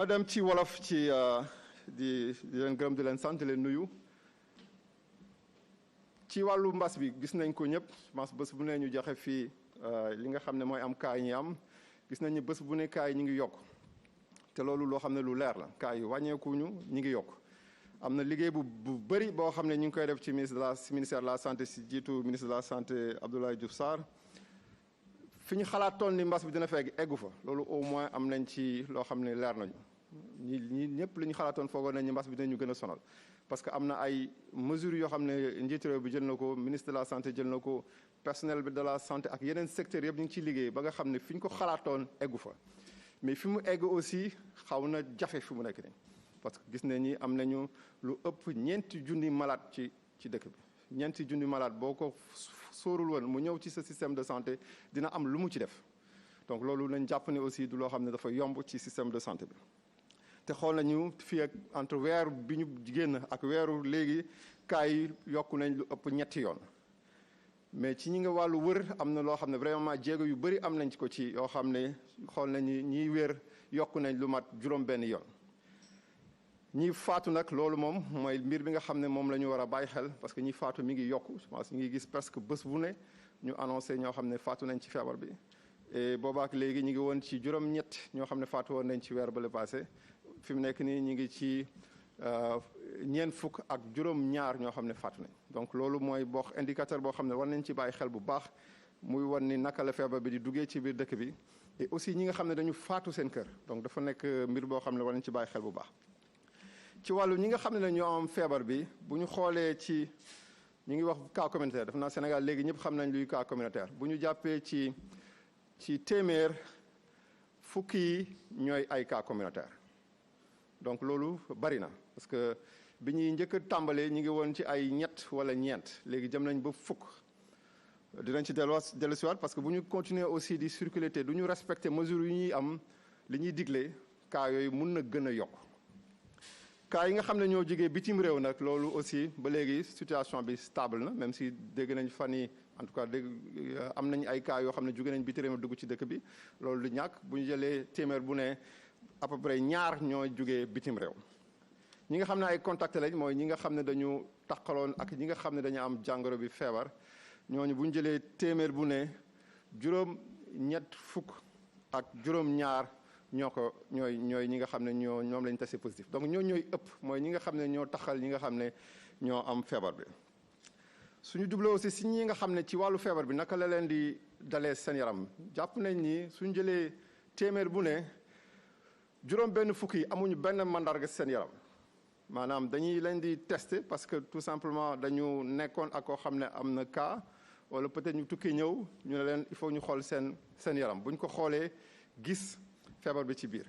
ma dem ci wolof ci di leen gërëm di leen sant di leen nuyu ci wàllu mbas bi gis nañ ko ñëpp mas bés bu ne ñu joxe fii li nga xam ne mooy am cas yi ñi am gis nañ ni bés bu ne cas yi ñu ngi yokk te loolu loo xam ne lu leer la cas yi wàññeekuñu ñu ngi yokk am na liggéey bu bëri boo xam ne ñu ngi koy def ci ministère de la santé si jiitu ministre de la santé Abdoulaye Diouf Sarr fi ñu xalaatoon ni mbas bi dina fekk eggu fa loolu au moins am nañ ci loo xam ne leer nañu ñi ñëpp li ñu xalaatoon foogoon nañ ni mbas bi dinañu gën a sonal parce que am na ay mesures yoo xam ne njiitu réew bi jël na ko ministre de la santé jël na ko personnel bi de la santé ak yeneen secteurs yëpp ñu ngi ciy liggéey ba nga xam ne fi ñu ko xalaatoon eggu fa mais fi mu egg aussi xaw na jafe fi mu nekk nii parce que gis nañ ni am nañu lu ëpp ñeenti junni malade ci dëkk bi ñeenti junni malade boo ko sóorul woon mu ñëw ci sa système de santé dina am lu mu ci def donc loolu nañ jàpp ne aussi du loo xam ne dafa yomb ci système de santé bi te xool nañu fii ak entre weer bi ñu génn ak weeru léegi cas yi yokku nañ lu ëpp ñetti yoon mais ci ñi nga wàllu wër am na loo xam ne vraiment jéego yu bëri am nañ ko ci yoo xam ne xool nañu ñiy wér yokku nañ lu mat juróom-benn yoon ñi faatu nag loolu moom mooy mbir bi nga xam ne moom la ñu war a bàyyi xel parce que ñi faatu mi ngi yokku je pense ñu ngi gis presque bés bu ne ñu annoncé ñoo xam ne faatu nañ ci feebar bi et boobaak léegi ñu ngi woon ci juróom-ñett ñoo xam ne faatu woon nañ ci weer ba le passé fi mu nekk nii ñu ngi ci ñeent fukk ak juróom-ñaar ñoo xam ne faatu nañ donc loolu mooy indicateur boo xam ne war nañ ci bàyyi xel bu baax muy wan ni naka la feebar bi di duggee ci biir dëkk bi et aussi ñi nga xam ne dañu faatu seen kër donc dafa nekk mbir boo xam ne war nañ ci bàyyi xel bu baax. ci wàllu ñi nga xam ne ñoo am feebar bi bu ñu xoolee ci ñu ngi wax cas communautaire def naa Sénégal léegi ñëpp xam nañ luy cas communautaire bu ñu jàppee ci téeméer fukki yi ñooy ay cas communautaire donc loolu bari na parce que bi ñuy njëkk a tàmbalee ñu ngi woon ci ay ñett wala ñeent léegi jëm nañ ba fukk dinañ ci dellusiwaat parce que bu ñu continuer aussi di circuler te du ñu respecter mesures yu ñuy am li ñuy digle cas yooyu mun na gën a yokk cas yi nga xam ne ñoo jógee bitim réew nag loolu aussi ba léegi situation bi stable na même si dégg nañ fan yi en tout cas am nañ ay cas yoo xam ne jóge nañ bitim réew dugg ci dëkk bi loolu du ñàkk bu ñu jëlee téeméer bu ne à peu près ñaar ñoo jógee bitim réew ñi nga xam ne ay contact lañ mooy ñi nga xam ne dañu taqaloon ak ñi nga xam ne dañu am jàngoro bi feebar ñooñu bu ñu jëlee téeméer bu ne juróom-ñett fukk ak juróom-ñaar ñooy ñi nga xam ne ñoom lañ testé positif donc ñooy ëpp mooy ñi nga xam ne ñoo taxal ñi nga xam ne ñoo am feebar bi suñu jubloo aussi si ñi nga xam ne ci wàllu feebar bi naka la leen di dalee seen yaram jàpp nañ ni suñu jëlee téeméer bu ne juróom benn fukk yi amuñu benn mandarga seen yaram maanaam dañuy leen di tester parce que tout simplement dañu nekkoon ak koo xam ne am na cas wala peut-être ñu tukki ñëw ñu ne leen il faut ñu xool seen yaram bu ñu ko xoolee gis feebar bi ci biir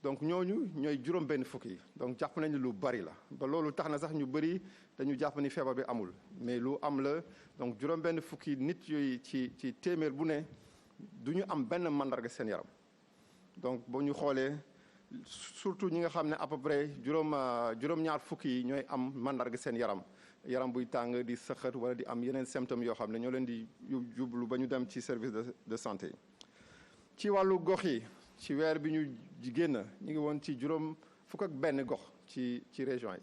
donc ñooñu ñooy juróom benn fukk yi donc jàpp nañu lu bari la ba loolu tax na sax ñu bëri dañu jàpp ni feebar bi amul mais lu am la donc juróom benn fukki nit yooyu ci téeméer bu ne du ñu am benn mandarga seen yaram donc boo ñu xoolee surtout ñi nga xam ne à peu près juróom-ñaar fukki yi ñooy am mandarga seen yaram buy tàng di sëxët wala di am yeneen symptômes yoo xam ne ñoo leen di jublu ba ñu dem ci service de santé ci wàllu gox yi ci weer bi ñu génn ñu ngi woon ci juróom fukk ak benn gox ci région yi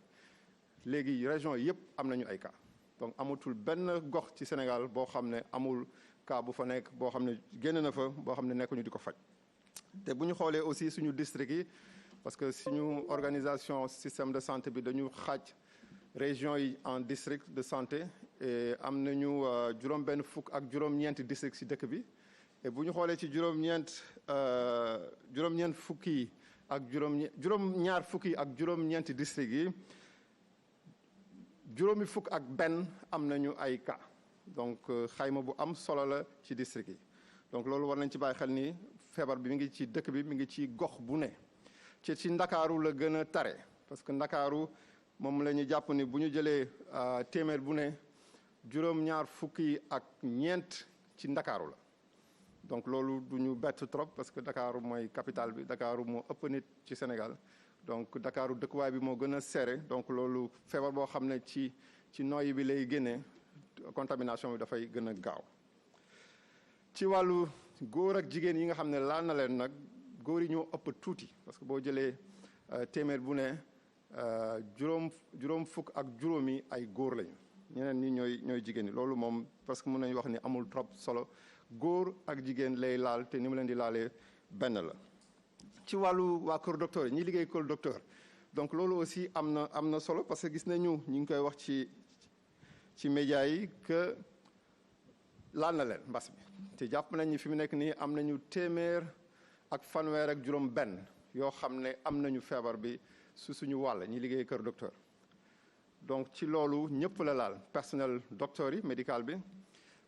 léegi région yëpp am nañu ay cas donc amatul benn gox ci Sénégal boo xam ne amul cas bu fa nekk boo xam ne génn na fa boo xam ne nekkuñu di ko faj te bu ñu xoolee aussi suñu district yi parce que suñu organisation système de santé bi dañu xaaj région yi en district de santé et am nañu juróom-benn fukk ak juróom-ñeenti district ci dëkk bi et bu ñu xoolee ci juróom-ñeent fukki yi ak juróom-ñaar fukki yi ak juróom-ñeenti district yi juróomi fukk ak benn am nañu ay cas donc xayma bu am solo la ci district yi donc loolu war nañ ci bàyyi xel ni feebar bi mi ngi ci dëkk bi mi ngi ci gox bu ne ci ndakaaru la gën a tare parce que ndakaaru moom la ñu jàpp ni bu ñu jëlee téeméer bu ne juróom-ñaar fukki ak ñeent ci ndakaaru la donc loolu du ñu bett trop parce que Dakar mooy capitale bi Dakar moo ëpp nit ci Sénégal donc Dakar dëkkuwaay bi moo gën a serré donc loolu feebar boo xam ne ci noyyi bi lay génnee contamination bi dafay gën a gaaw. ci wàllu góor ak jigéen yi nga xam ne laal na leen nag góor yi ñoo ëpp tuuti parce que boo jëlee téeméer bu ne juróom fukk ak juróomi ay góor lañu ñeneen ñi ñooy jigéen ñi loolu moom parce que mën nañu wax ni amul trop solo góor ak jigéen lay laal te ni mu leen di laalee benn la. ci wàllu waa kër docteur yi ñi liggéey kër docteur donc loolu aussi am na solo parce que gis nañu ñu ngi koy wax ci médias yi que laal na leen mbas bi te jàpp nañ ni fi mu nekk nii am nañu téeméer ak fanweer ak juróom benn yoo xam ne am nañu feebar bi su suñu wàll ñi liggéey kër docteur donc ci loolu ñëpp la laal personnel docteur yi médical bi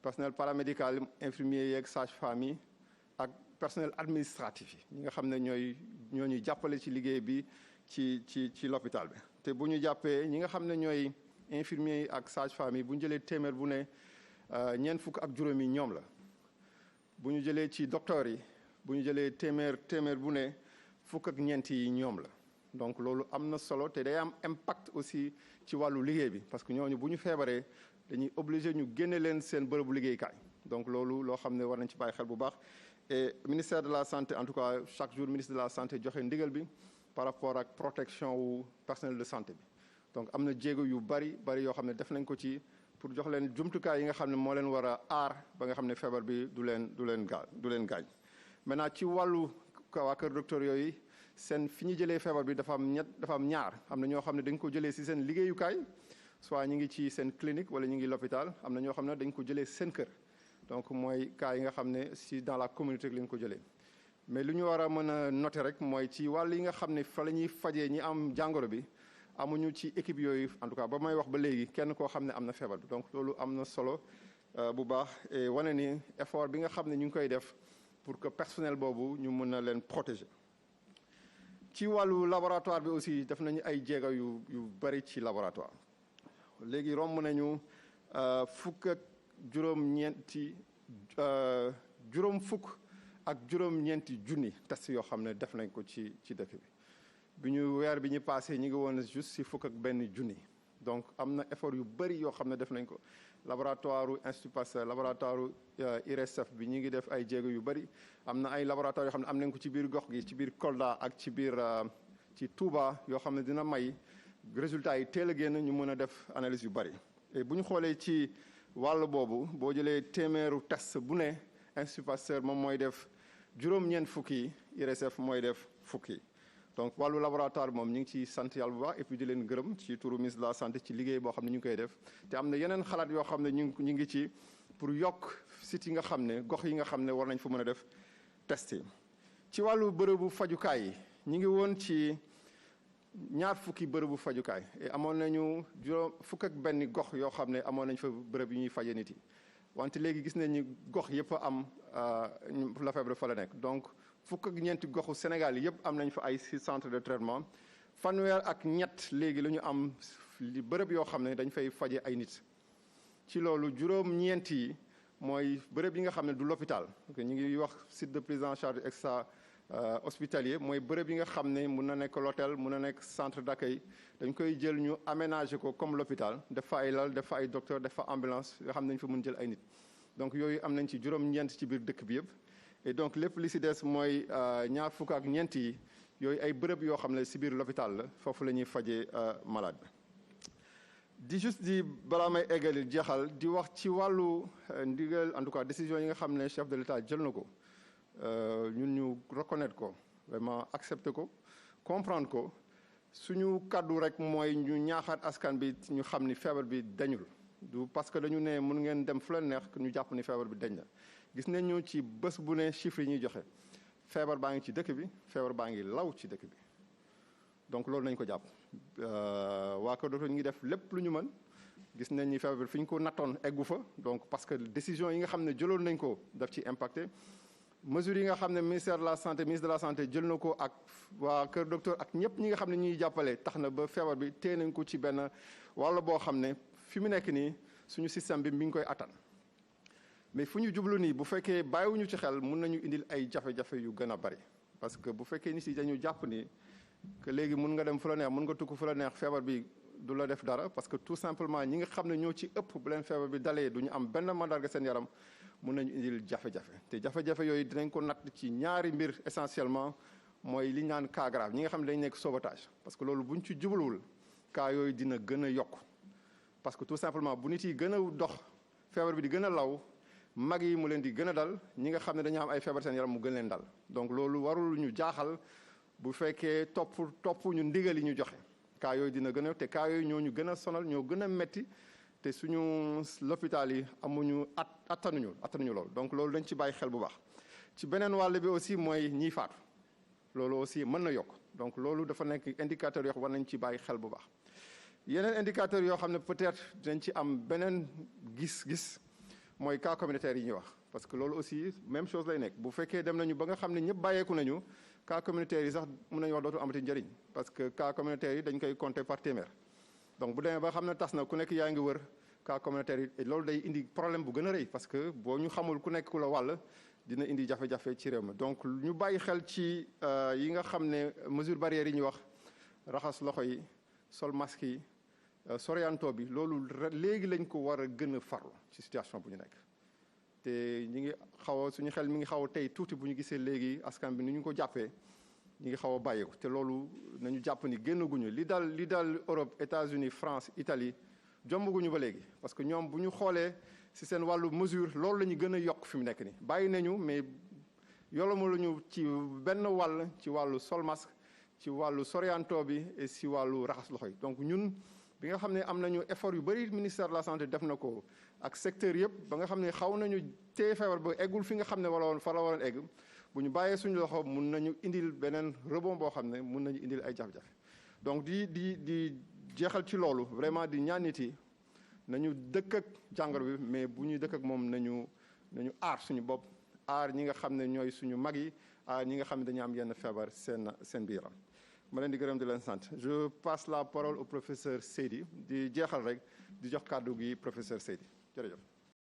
personnel paramédical infirmier yeeg sage-femme yi ak personnel administratif yi ñi nga xam ne ñoo ñuy jàppale ci liggéey bi ci l'hôpital bi te bu ñu jàppee ñi nga xam ne ñooy infirmier yi ak sage-femme yi bu ñu jëlee téeméer bu ne ñeent fukk ak juróom yi ñoom la bu ñu jëlee ci docteur yi bu ñu jëlee téeméer bu ne fukk ak ñeent yi ñoom la donc loolu am na solo te day am impact aussi ci wàllu liggéey bi parce que ñooñu bu ñu feebaree dañuy obligé ñu génne leen seen bërëbu liggéeykaay donc loolu loo xam ne war nañ ci bàyyi xel bu baax et ministère de la santé en tout cas chaque jour ministre de la santé joxe ndigal bi par rapport ak protection wu personnel de santé bi donc am na jéego yu bari yoo xam ne def nañ ko ci pour jox leen jumtukaay yi nga xam ne moo leen war a aar ba nga xam ne feebar bi du leen gaañ maintenant ci wàllu waa kër docteur yooyu seen fi ñu jëlee feebar bi dafa am ñaar am na ñoo xam ne dañ ko jëlee si seen liggéeyukaay soit ñu ngi ci seen clinique wala ñu ngi l'hôpital am na ñoo xam ne dañ ko jëlee seen kër donc mooy cas yi nga xam ne si dans la communauté lañ ko jëlee mais lu ñu war a mën a noter rek mooy ci wàll yi nga xam ne fa la ñuy fajee ñi am jàngoro bi amuñu ci équipe yooyu en tout cas ba may wax ba léegi kenn koo xam ne am na feebar bi donc loolu am na solo bu baax et wane ni effort bi nga xam ne ñu ngi koy def pour que personnel boobu ñu mën a leen protéger. ci wàllu laboratoire bi aussi def nañu ay jéego yu bari ci laboratoire léegi romb nañu fukk ak juróom-ñeenti junni test yoo xam ne def nañ ko ci dëkk bi weer bi ñu passé ñi ngi woon juste si fukk ak benn junni donc am na effort yu bari yoo xam ne def nañ ko laboratoire Institut Pasteur laboratoire IRSF bi ñi ngi def ay jéego yu bari am na ay laboratoire yoo xam ne am nañ ko ci biir gox gi ci biir Kolda ak ci biir ci Touba yoo xam ne dina may résultats yi teel a génn ñu mën a def analyse yu bari et bu ñu xoolee ci wàll boobu boo jëlee téeméeru test bu ne Institut Pasteur moom mooy def juróom-ñeent fukki IRSF mooy def fukki donc wàllu laboratoire bi moom ñu ngi ciy sant yàlla bu baax et puis di leen gërëm ci turu ministre de la santé ci liggéey boo xam ne ñu ngi koy def te am na yeneen xalaat yoo xam ne ñu ngi ci pour yokk sites yi nga xam ne gox yi nga xam ne war nañ fa mën a def test yi ci wàllu bërëbu fajukaay yi ñu ngi woon ci ñaar fukki bërëbu fajukaay et amoon nañu fukk ak benn gox yoo xam ne amoon nañ fa bërëb yu ñuy faje nit yi wante léegi gis nañ ni gox yëpp am la feebar fa la nekk donc fukk ak ñeenti goxu Sénégal yëpp am nañ fa ay centre de traitement fanweer ak ñett léegi la ñu am bërëb yoo xam ne dañ fay faje ay nit ci loolu juróom-ñeent yi mooy bërëb yi nga xam ne du l'hôpital ñu ngi wax site de prise en charge extra hospitalier mooy bërëb yi nga xam ne mun na nekk l'hôtel mun na nekk centre d'accueil dañ koy jël ñu aménager ko comme l'hôpital def fa ay lal def fa ay docteur def fa ambulance nga xam ne dañ fa mun jël ay nit donc yooyu am nañ ci juróom-ñeent ci biir dëkk bi yëpp et donc lépp li si des mooy ñaar fukk ak ñeent yi yooyu ay bërëb yoo xam ne si biir l'hôpital la foofu la ñuy fajee malade bi di balaa may eggali jeexal di wax ci wàllu ndigal en tout cas décision yi nga xam ne chef de l'État jël na ko ñun ñu reconnaître ko vraiment accepter ko comprendre ko suñu kaddu rek mooy ñu ñaaxaat askan bi ñu xam ni feebar bi dañul du parce que dañu ne mun ngeen dem fu leen neex ñu jàpp ni feebar bi dañ na gis nañ ñu ci bés bu ne chiffres yi ñuy joxe feebar baa ngi ci dëkk bi feebar baa ngi law ci dëkk bi donc loolu nañ ko jàpp waa Kër Docteur ñu ngi def lépp lu ñu mën gis nañ ni feebar bi fi ñu ko nattoon eggu fa donc parce que décision yi nga xam ne jëloon nañ ko daf ci impacté mesures yi nga xam ne ministre de la santé jël na ko ak waa Kër Docteur ak ñëpp ñi nga xam ne ñuy jàppale tax na ba feebar bi téye nañ ko ci benn wàll boo xam ne fi mu nekk nii suñu système bi mi ngi koy attan mais fu ñu jublu nii bu fekkee bàyyiwuñu ci xel mun nañu indil ay jafe-jafe yu gën a bari parce que bu fekkee nit yi dañu jàpp ni que léegi mun nga dem fu la neex mun nga tukk fu la neex feebar bi du la def dara parce que tout simplement ñi nga xam ne ñoo ci ëpp bu leen feebar bi dalee du ñu am benn mandarga seen yaram mun nañu indil jafe-jafe te jafe-jafe yooyu dinañ ko natt ci ñaari mbir essentiellement mooy li ñu naan cas grave ñi nga xam ne dañ nekk sauvetage parce que loolu buñ ci jubluwul cas yooyu dina gën a yokk parce que tout simplement bu nit yi gën a dox feebar bi di gën a law mag yi mu leen di gën a dal ñi nga xam ne dañoo am ay feebar seen yaram mu gën leen dal donc loolu warul ñu jaaxal bu fekkee topp ñu ndigal yi ñu joxe cas yooyu dina gën a te cas yooyu ñoo ñu gën a sonal ñoo gën a metti te suñu l'hôpital yi amuñu attanuñu loolu donc loolu dañ ci bàyyi xel bu baax. ci beneen wàll bi aussi mooy ñiy faatu loolu aussi mën na yokk donc loolu dafa nekk indicateur yoo xam war nañ ci bàyyi xel bu baax yeneen indicateur yoo xam ne peut-être dañ ci am beneen gis-gis mooy cas communautaire yi ñuy wax parce que loolu aussi même chose lay nekk bu fekkee dem nañu ba nga xam ne ñëpp bàyyeeku nañu cas communautaire yi sax mën nañu wax dootu amati njëriñ parce que cas communautaire yi dañ koy compter par téeméer donc bu demee ba xam ne tas na ku nekk yaa ngi wër cas communautaire yi loolu day indi problème bu gën a rëy parce que boo ñu xamul ku nekk ku la wàll dina indi jafe-jafe ci réew mi donc ñu bàyyi xel ci yi nga xam ne mesure barrière yi ñu wax raxas loxo yi sol masque yi sorianto bi loolu léegi lañ ko war a gën a farlu ci situation bu ñu nekk te ñi ngi xaw a suñu xel mi ngi xaw a tey tuuti bu ñu gisee léegi askan bi ni ñu ko jàppee ñi ngi xaw a bàyyeeku te loolu nañu jàpp ni génnaguñu li dal Europe États-Unis France Italie jombaguñu ba léegi parce que ñoom bu ñu xoolee si seen wàllu mesure loolu la ñu gën a yokk fi mu nekk nii bàyyi nañu mais yolomaluñu ci benn wàll ci wàllu sol masque ci wàllu sorianto bi et si wàllu raxas loxo yi donc ñun bi nga xam ne am nañu effort yu bëri ministère de la santé def na ko ak secteur yëpp ba nga xam ne xaw nañu téye feebar ba eggul fi nga xam ne fa la waroon egg bu ñu bàyyee suñu loxo mun nañu indil beneen rebond boo xam ne mun nañu indil ay jafe-jafe donc di jeexal ci loolu vraiment di ñaan nit yi nañu dëkk ak jàngoro bi mais bu ñuy dëkk ak moom nañu aar suñu bopp aar ñi nga xam ne ñooy suñu mag yi aar ñi nga xam ne dañu am yenn feebar seen biiram ma leen di gërëm di leen sant je passe la parole au professeur Seydi di jeexal rek di jox kàddu gi professeur Seydi jërëjëf